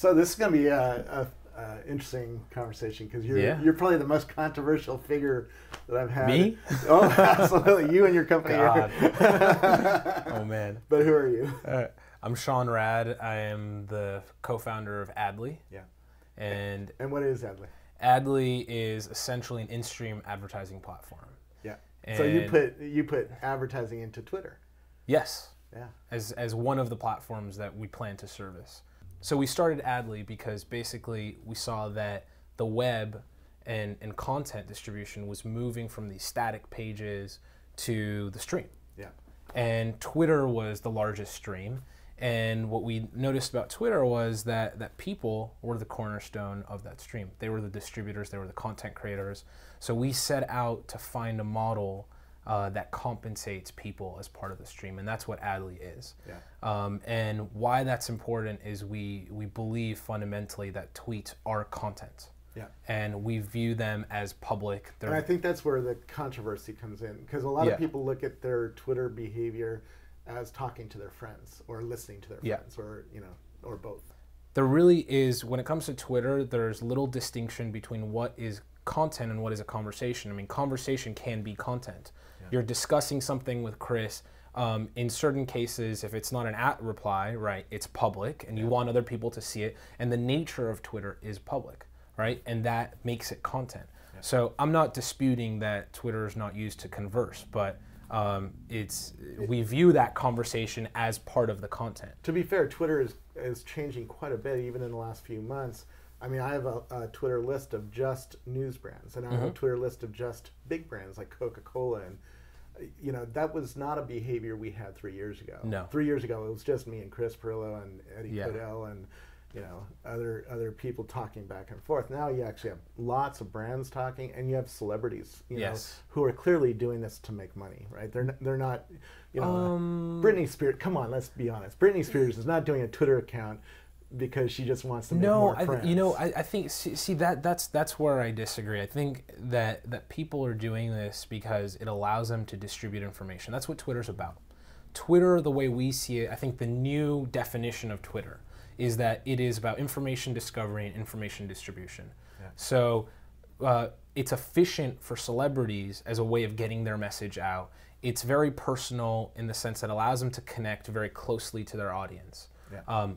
So this is going to be a interesting conversation because you're probably the most controversial figure that I've had. Me? Oh, absolutely. You and your company. God. Oh man. But who are you? I'm Sean Rad. I am the co-founder of Adly. Yeah. And what is Adly? Adly is essentially an in-stream advertising platform. Yeah. And so you put advertising into Twitter. Yes. Yeah. As one of the platforms that we plan to service. So we started Adly because basically we saw that the web and content distribution was moving from these static pages to the stream. Yeah. And Twitter was the largest stream. And what we noticed about Twitter was that people were the cornerstone of that stream. They were the distributors, they were the content creators. So we set out to find a model that compensates people as part of the stream, and that's what Adly is. Yeah. And why that's important is we believe fundamentally that tweets are content. Yeah. And we view them as public. And I think that's where the controversy comes in, because a lot of people look at their Twitter behavior as talking to their friends or listening to their friends, or or both. There really is, when it comes to Twitter, there's little distinction between what is content and what is a conversation. I mean, conversation can be content. Yeah. You're discussing something with Chris. In certain cases, if it's not an @ reply, right, it's public, and you want other people to see it. And the nature of Twitter is public, right? And that makes it content. Yeah. So I'm not disputing that Twitter is not used to converse, but we view that conversation as part of the content. To be fair, Twitter is changing quite a bit, even in the last few months. I mean, I have a Twitter list of just news brands, and I have a Twitter list of just big brands like Coca-Cola, and that was not a behavior we had 3 years ago. No. 3 years ago, it was just me and Chris Perillo and Eddie Codell and other people talking back and forth. Now you actually have lots of brands talking, and you have celebrities, who are clearly doing this to make money, right? They're not, Britney Spears. Come on, let's be honest. Britney Spears is not doing a Twitter account because she just wants to make more friends. I think that's where I disagree. I think that people are doing this because it allows them to distribute information. That's what Twitter's about. Twitter, the way we see it, I think the new definition of Twitter is that it is about information discovery and information distribution. Yeah. So it's efficient for celebrities as a way of getting their message out. It's very personal in the sense that it allows them to connect very closely to their audience,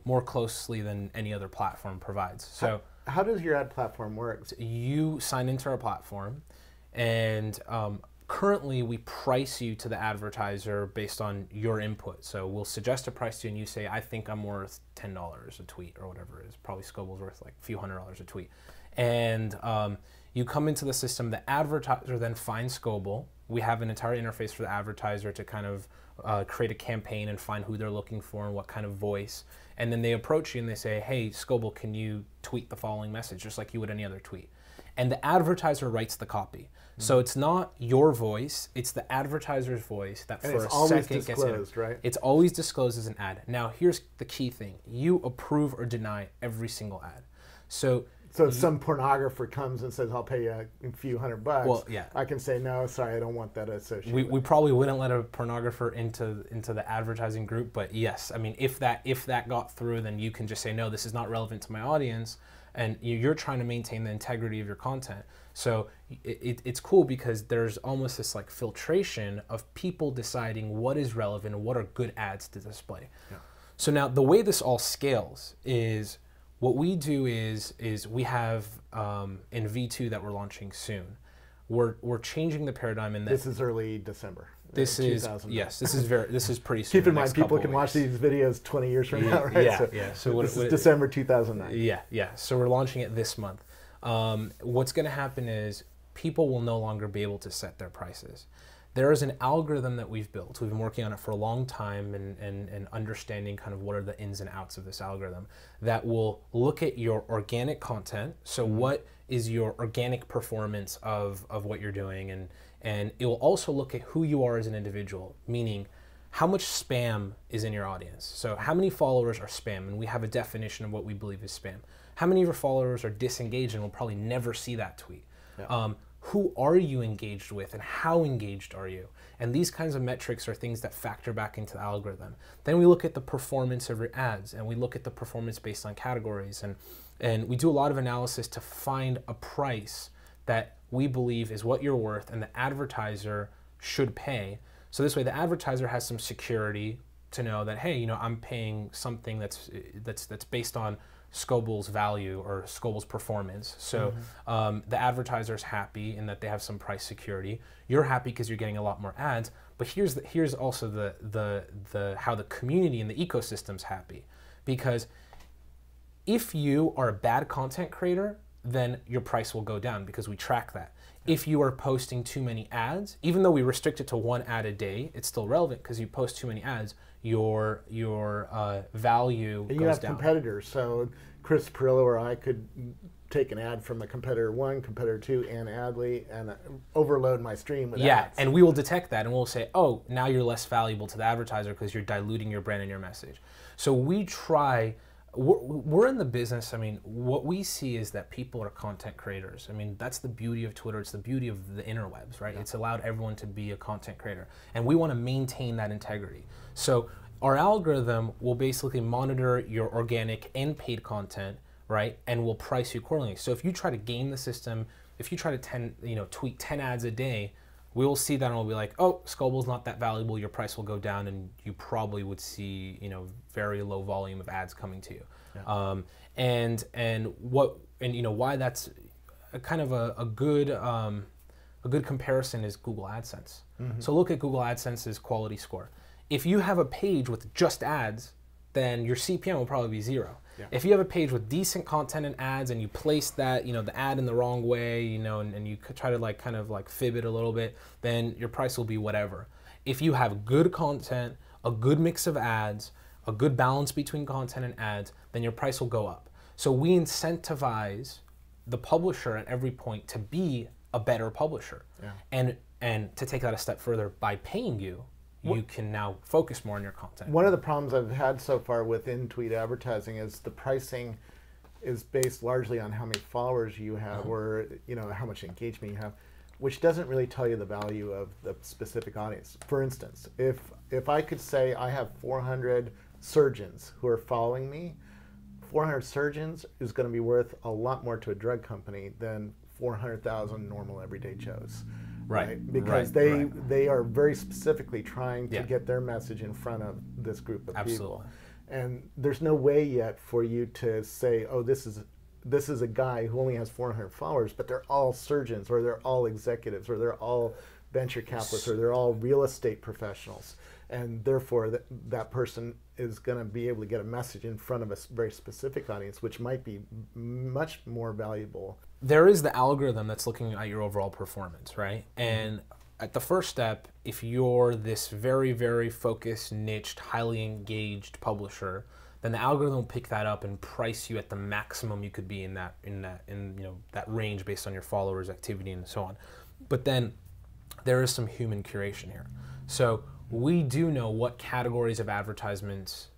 more closely than any other platform provides. So how does your ad platform work? You sign into our platform, and currently we price you to the advertiser based on your input. So we'll suggest a price to you, and you say, I think I'm worth $10 a tweet, or whatever it is. Probably Scoble's worth like a few $100s a tweet. And you come into the system, the advertiser then finds Scoble. We have an entire interface for the advertiser to kind of create a campaign and find who they're looking for and what kind of voice. And then they approach you and they say, hey, Scoble, can you tweet the following message, just like you would any other tweet? And the advertiser writes the copy. So it's not your voice, it's the advertiser's voice that for a second gets in. Right? It's always disclosed as an ad. Now here's the key thing. You approve or deny every single ad. So if some pornographer comes and says, I'll pay you a few $100, well, yeah, I can say, no, sorry, I don't want that associated. We probably wouldn't let a pornographer into the advertising group, but yes, I mean, if that got through, then you can just say, no, this is not relevant to my audience, and you're trying to maintain the integrity of your content. So it's cool because there's almost this like filtration of people deciding what is relevant and what are good ads to display. Yeah. So now the way this all scales is, what we do is we have in V2 that we're launching soon, we're changing the paradigm in that. This is early December. This is this is pretty soon. Keep in mind, people can watch these videos 20 years from now, right? Yeah. So this is December 2009. Yeah. So we're launching it this month. What's going to happen is people will no longer be able to set their prices. There is an algorithm that we've built. We've been working on it for a long time and understanding kind of what are the ins and outs of this algorithm that will look at your organic content. So what is your organic performance of what you're doing, and it will also look at who you are as an individual, meaning how much spam is in your audience. So how many followers are spam, and we have a definition of what we believe is spam. How many of your followers are disengaged and will probably never see that tweet. Yeah. who are you engaged with and how engaged are you? And these kinds of metrics are things that factor back into the algorithm. Then we look at the performance of your ads, and we look at the performance based on categories, and we do a lot of analysis to find a price that we believe is what you're worth and the advertiser should pay. So this way the advertiser has some security to know that, hey, you know, I'm paying something that's based on Scoble's value or Scoble's performance. So the advertiser's happy in that they have some price security. You're happy because you're getting a lot more ads. But here's also the how the community and the ecosystem's happy, because if you are a bad content creator, then your price will go down because we track that. If you are posting too many ads, even though we restrict it to 1 ad a day, it's still relevant because you post too many ads, your value goes down. You have competitors, so Chris Perillo or I could take an ad from a competitor 1, competitor 2, and Adley, and overload my stream with ads. Yeah, and we will detect that, and we'll say, oh, now you're less valuable to the advertiser because you're diluting your brand and your message. So we try. We're in the business, I mean, what we see is that people are content creators. I mean, that's the beauty of Twitter. It's the beauty of the interwebs, right? Yeah. It's allowed everyone to be a content creator. And we want to maintain that integrity. So our algorithm will basically monitor your organic and paid content, right? And will price you accordingly. So if you try to game the system, if you try to tweak 10 ads a day, we will see that and we'll be like, oh, Scoble's not that valuable, your price will go down, and you probably would see, you know, very low volume of ads coming to you. Yeah. And why that's a kind of a good comparison is Google AdSense. So look at Google AdSense's quality score. If you have a page with just ads, then your CPM will probably be 0. Yeah. If you have a page with decent content and ads and you place that, you know, the ad in the wrong way, you know, and you try to kind of fib it a little bit, then your price will be whatever. If you have good content, a good mix of ads, a good balance between content and ads, then your price will go up. So we incentivize the publisher at every point to be a better publisher. Yeah. And to take that a step further, by paying you, you can now focus more on your content. One of the problems I've had so far with in-tweet advertising is the pricing is based largely on how many followers you have or, you know, how much engagement you have, which doesn't really tell you the value of the specific audience. For instance, if I could say I have 400 surgeons who are following me, 400 surgeons is going to be worth a lot more to a drug company than 400,000 normal everyday Joes. Right, because they are very specifically trying to get their message in front of this group of people. And there's no way yet for you to say, oh, this is a guy who only has 400 followers, but they're all surgeons, or they're all executives, or they're all venture capitalists, or they're all real estate professionals. And therefore, that person is going to be able to get a message in front of a very specific audience, which might be much more valuable. There is the algorithm that's looking at your overall performance, right? And at the first step, if you're this very, very focused, niched, highly engaged publisher, then the algorithm will pick that up and price you at the maximum you could be in that range based on your followers, activity, and so on. But then there is some human curation here. So we do know what categories of advertisements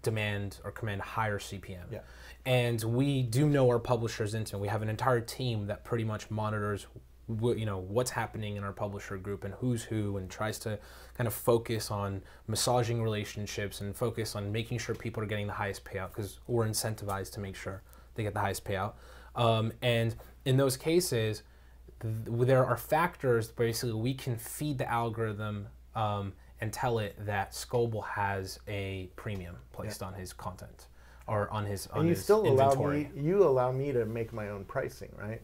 demand or command higher CPM. Yeah. And we do know our publishers into it. We have an entire team that pretty much monitors what's happening in our publisher group and who's who, and tries to kind of focus on massaging relationships and focus on making sure people are getting the highest payout, because we're incentivized to make sure they get the highest payout. And in those cases, there are factors basically we can feed the algorithm and tell it that Scoble has a premium placed on his content or on his inventory. And you still allow me to make my own pricing, right?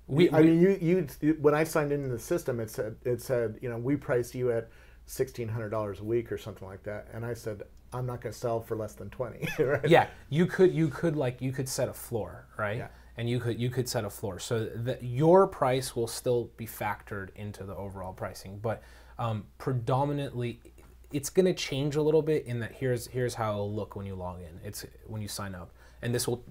You when I signed into the system, it said you know, we priced you at $1,600 a week or something like that, and I said I'm not going to sell for less than 20. Right? Yeah, you could set a floor, right? Yeah. And you could set a floor so that your price will still be factored into the overall pricing, but predominantly it's going to change a little bit in that here's how it'll look when you log in. It's when you sign up, and this will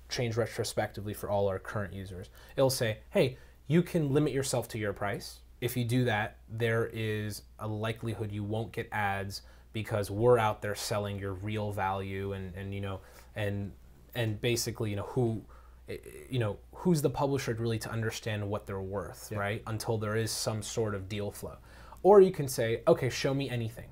change retrospectively for all our current users. It'll say, hey, you can limit yourself to your price. If you do that, there is a likelihood you won't get ads because we're out there selling your real value and basically who. who's the publisher really to understand what they're worth, right? Until there is some sort of deal flow. Or you can say, okay, show me anything,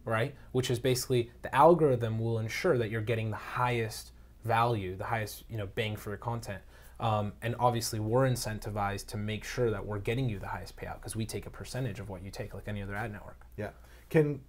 right? Which is basically the algorithm will ensure that you're getting the highest value, the highest bang for your content. And obviously we're incentivized to make sure that we're getting you the highest payout because we take a percentage of what you take, like any other ad network. Yeah. Can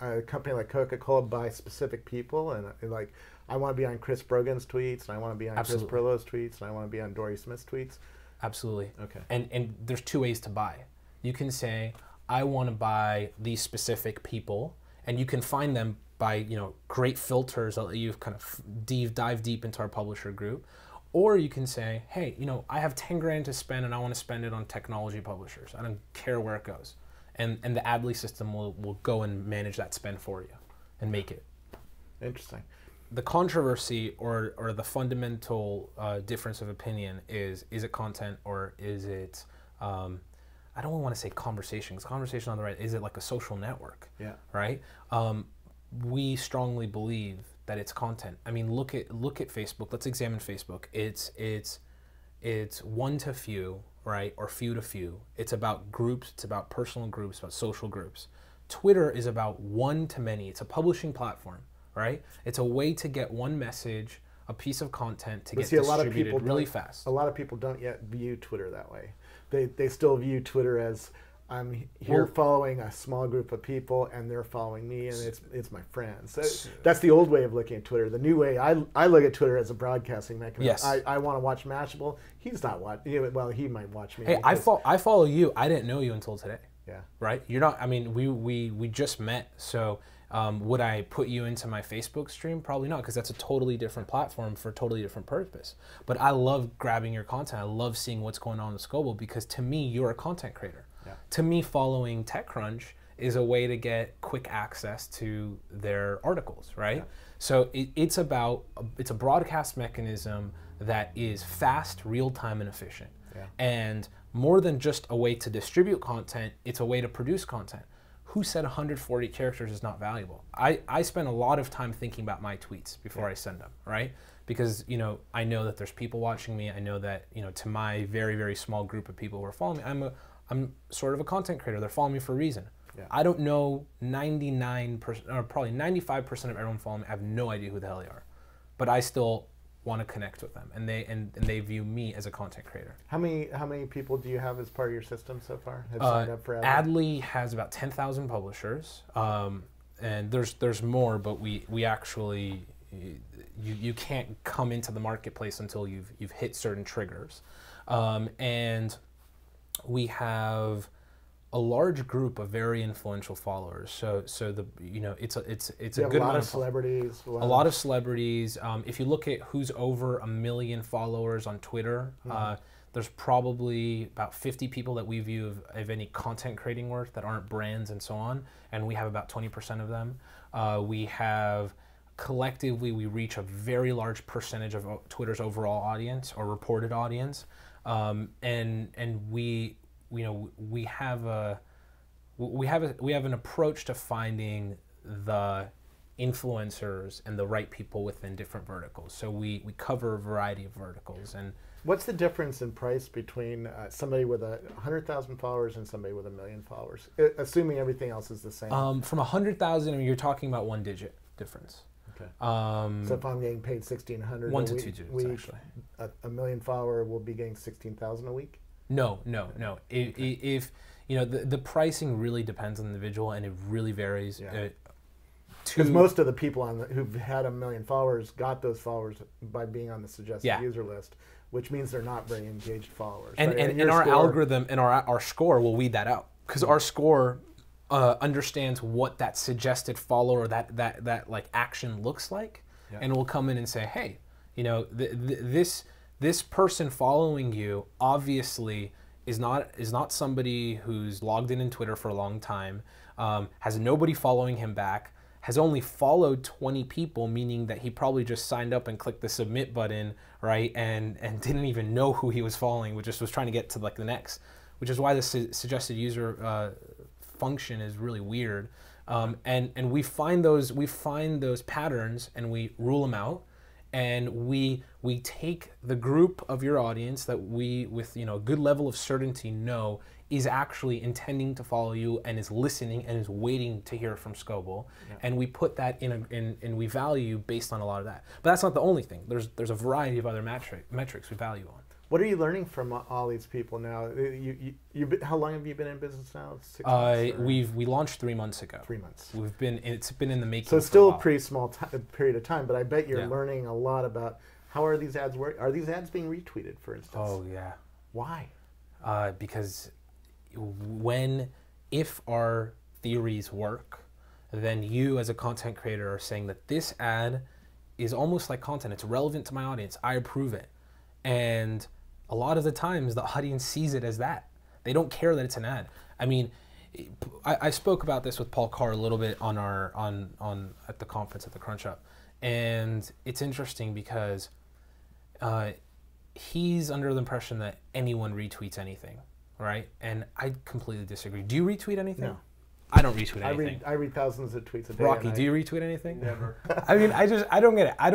a company like Coca-Cola buy specific people and like I want to be on Chris Brogan's tweets and I want to be on Chris Perillo's tweets and I want to be on Dory Smith's tweets? Absolutely. Okay. And there's two ways to buy. You can say I want to buy these specific people, and you can find them by great filters that you kind of dive deep into our publisher group. Or you can say, hey, I have 10 grand to spend and I want to spend it on technology publishers. I don't care where it goes. And the Adly system will go and manage that spend for you and make it. Interesting. The controversy or the fundamental difference of opinion is it content or is it, I don't want to say conversation, because conversation on the right, is it like a social network? Yeah. Right? We strongly believe that it's content. I mean, look at Facebook. Let's examine Facebook. It's one to few, right, or few to few. It's about groups. It's about personal groups. About social groups. Twitter is about one to many. It's a publishing platform, right? It's a way to get one message, a piece of content to get distributed really fast. A lot of people don't yet view Twitter that way. They still view Twitter as I'm here following a small group of people and they're following me and it's my friends. So that's the old way of looking at Twitter. The new way, I look at Twitter as a broadcasting mechanism. Yes. I want to watch Mashable. He's not watching. Well, he might watch me. Hey, I follow you. I didn't know you until today. Yeah. Right? You're not, I mean, we just met. So would I put you into my Facebook stream? Probably not, because that's a totally different platform for a totally different purpose. But I love grabbing your content. I love seeing what's going on with Scoble because to me, you're a content creator. Yeah. To me, following TechCrunch is a way to get quick access to their articles, right? Yeah. So it's a broadcast mechanism that is fast, real-time, and efficient. Yeah. And more than just a way to distribute content, it's a way to produce content. Who said 140 characters is not valuable? I spend a lot of time thinking about my tweets before I send them, right? Because I know that there's people watching me. I know that to my very, very small group of people who are following me, I'm sort of a content creator. They're following me for a reason. Yeah. I don't know 99% or probably 95% of everyone following me. I have no idea who the hell they are, but I still want to connect with them, and they view me as a content creator. How many people do you have as part of your system so far? Have signed up for Adly? Adly has about 10,000 publishers, and there's more, but we actually you can't come into the marketplace until you've hit certain triggers, and we have a large group of very influential followers. So the it's a good amount of celebrities. A lot of celebrities. If you look at who's over 1 million followers on Twitter, there's probably about 50 people that we view of any content creating work that aren't brands and so on, and we have about 20% of them. We have collectively we reach a very large percentage of Twitter's overall audience or reported audience. And we have an approach to finding the influencers and the right people within different verticals. So we cover a variety of verticals. And what's the difference in price between somebody with 100,000 followers and somebody with 1 million followers, assuming everything else is the same? From 100,000, I mean, you're talking about 1 digit difference. Okay. So if I'm getting paid $1,600 1 to 2 digits, actually. A million follower will be getting 16,000 a week? No. Okay. If the pricing really depends on the individual, and it really varies. Yeah. Because most of the people who've had 1 million followers got those followers by being on the suggested user list, which means they're not very engaged followers. And, right? and our algorithm and our score will weed that out, because our score understands what that suggested follow or that like action looks like, and will come in and say, hey, this person following you obviously is not somebody who's logged in Twitter for a long time, has nobody following him back, has only followed 20 people, meaning that he probably just signed up and clicked the submit button, right, and didn't even know who he was following, which just was trying to get to like the next, which is why the suggested user function is really weird. And we find those patterns and we rule them out, and we take the group of your audience that we, with a good level of certainty, know is actually intending to follow you and is listening and is waiting to hear from Scoble, and we put that and we value based on a lot of that. But that's not the only thing. There's a variety of other metrics we value on. What are you learning from all these people now? How long have you been in business now? 6 months? We launched 3 months ago. 3 months. It's been in the making. So it's still a pretty small period of time, but I bet you're learning a lot about how are these ads work. Are these ads being retweeted, for instance? Oh yeah. Why? Because if our theories work, then you as a content creator are saying that this ad is almost like content. It's relevant to my audience. I approve it, and a lot of the times the audience sees it as that. They don't care that it's an ad. I mean, I spoke about this with Paul Carr a little bit on at the conference at the Crunch Up, and it's interesting because he's under the impression that anyone retweets anything, right? And I completely disagree. Do you retweet anything? No. I don't retweet anything. I read thousands of tweets a day. Rocky, do you retweet anything? Never. I mean, I don't get it. I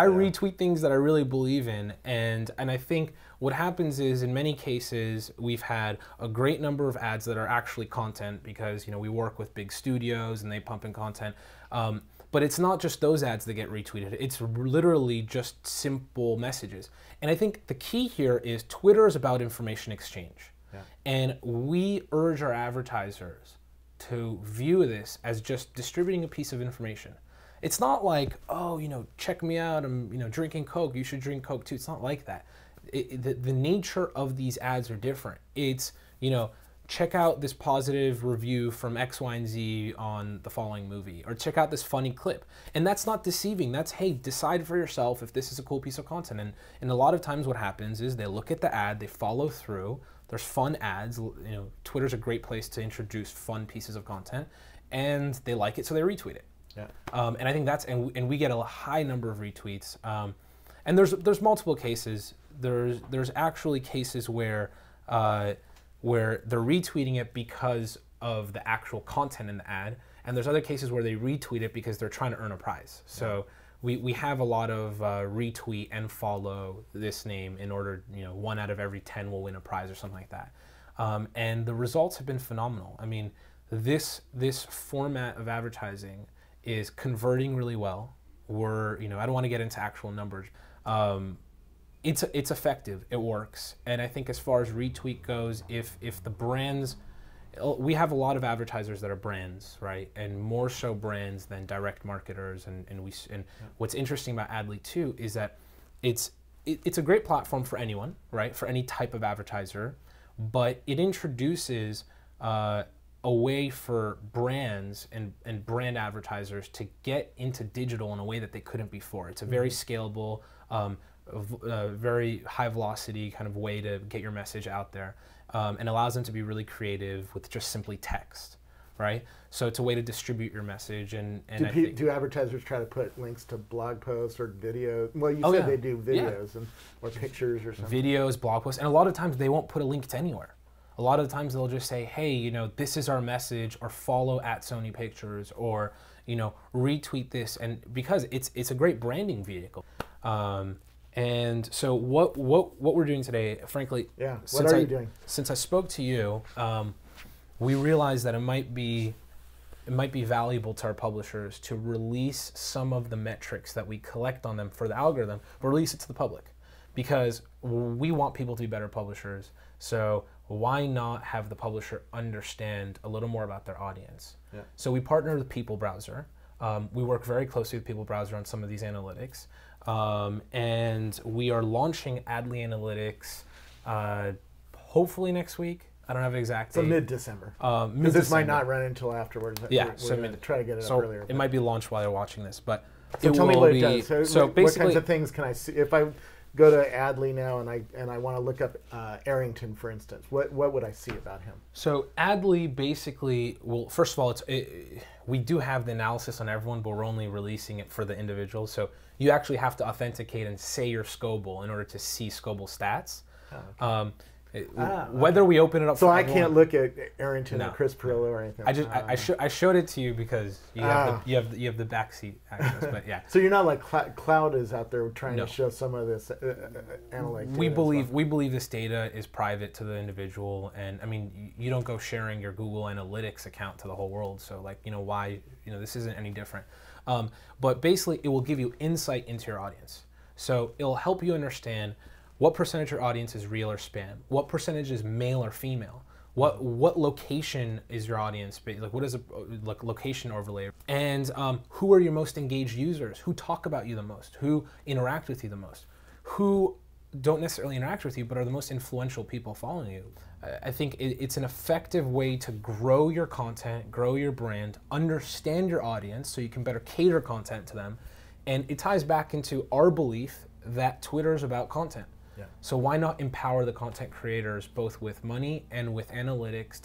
retweet things that I really believe in, and I think what happens is in many cases we've had a great number of ads that are actually content because we work with big studios and they pump in content. But it's not just those ads that get retweeted. It's literally just simple messages. And I think the key here is Twitter is about information exchange. Yeah. And we urge our advertisers to view this as just distributing a piece of information. It's not like, oh, check me out, I'm drinking Coke, you should drink Coke too. It's not like that. The nature of these ads are different. It's, check out this positive review from X, Y, and Z on the following movie, or check out this funny clip. And that's not deceiving. That's, hey, decide for yourself if this is a cool piece of content. And a lot of times what happens is they look at the ad, they follow through, there's fun ads. Twitter's a great place to introduce fun pieces of content, and they like it, so they retweet it. Yeah. And I think and we get a high number of retweets. And there's multiple cases. There's actually cases where they're retweeting it because of the actual content in the ad, and there's other cases where they retweet it because they're trying to earn a prize. So we have a lot of retweet and follow this name in order, 1 out of every 10 will win a prize or something like that. And the results have been phenomenal. I mean, this format of advertising is converting really well. I don't want to get into actual numbers. It's effective, it works. And I think as far as retweet goes, if the brands, we have a lot of advertisers that are brands, right? And more so brands than direct marketers. And what's interesting about Adly too is that it's a great platform for anyone, right? For any type of advertiser, but it introduces a way for brands and brand advertisers to get into digital in a way that they couldn't before. It's a very scalable, very high velocity kind of way to get your message out there, and allows them to be really creative with just simply text, right? So it's a way to distribute your message. And do advertisers try to put links to blog posts or videos? Well, you said they do videos or pictures or something. Videos, blog posts, and a lot of times they won't put a link to anywhere. A lot of the times they'll just say, hey, this is our message, or follow at Sony Pictures, or retweet this, and because it's a great branding vehicle. And so what we're doing today, frankly, what are you doing? Since I spoke to you, we realized that it might be valuable to our publishers to release some of the metrics that we collect on them for the algorithm, but release it to the public, because we want people to be better publishers. So why not have the publisher understand a little more about their audience? Yeah. So we partner with People Browser. We work very closely with People Browser on some of these analytics. And we are launching Adly Analytics hopefully next week. I don't have an exact date. So mid-December. Because this might not run until afterwards. Yeah, we're going to try to get it up earlier. It might be launched while you're watching this. But so tell me what it does. So basically, what kinds of things can I see? If I go to Adly now and I want to look up Arrington, for instance, what would I see about him? So Adly basically, well, first of all, we do have the analysis on everyone, but we're only releasing it for the individuals. So you actually have to authenticate and say your Scoble in order to see Scoble stats. Oh, okay. Whether we open it up, so I can't look at Arrington or Chris Perillo or anything. I showed it to you because you have the backseat access. But yeah. So you're not like Cloud is out there trying to show some of this analytic data. We believe this data is private to the individual, and I mean you don't go sharing your Google Analytics account to the whole world. So like why this isn't any different. But basically it will give you insight into your audience. So it'll help you understand what percentage of your audience is real or spam, what percentage is male or female, what location is your audience, like what is a location overlay, and who are your most engaged users, who talk about you the most, who interact with you the most, who don't necessarily interact with you but are the most influential people following you. I think it's an effective way to grow your content, grow your brand, understand your audience so you can better cater content to them, and it ties back into our belief that Twitter is about content. Yeah. So why not empower the content creators both with money and with analytics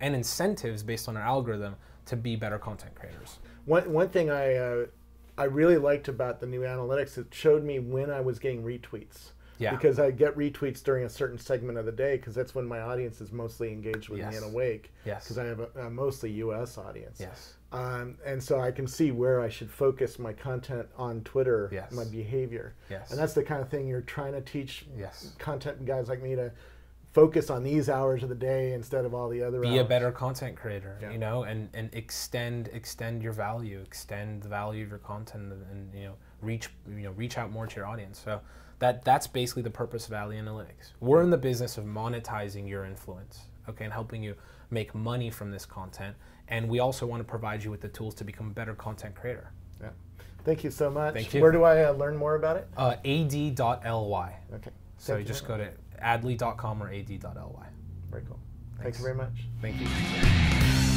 and incentives based on our algorithm to be better content creators? One thing I really liked about the new analytics, it showed me when I was getting retweets. Yeah. Because I get retweets during a certain segment of the day because that's when my audience is mostly engaged with me and awake. Yes. Because I have a mostly U.S. audience. Yes. And so I can see where I should focus my content on Twitter, my behavior. Yes. And that's the kind of thing you're trying to teach content guys like me to focus on these hours of the day instead of all the other hours. Be a better content creator, and extend your value, extend the value of your content, and reach out more to your audience. So that's basically the purpose of Alley Analytics. We're in the business of monetizing your influence, and helping you make money from this content. And we also want to provide you with the tools to become a better content creator. Yeah. Thank you so much. Thank you. Where do I learn more about it? ad.ly. Okay. So you just go to adly.com or ad.ly. Very cool. Thank you very much. Thank you.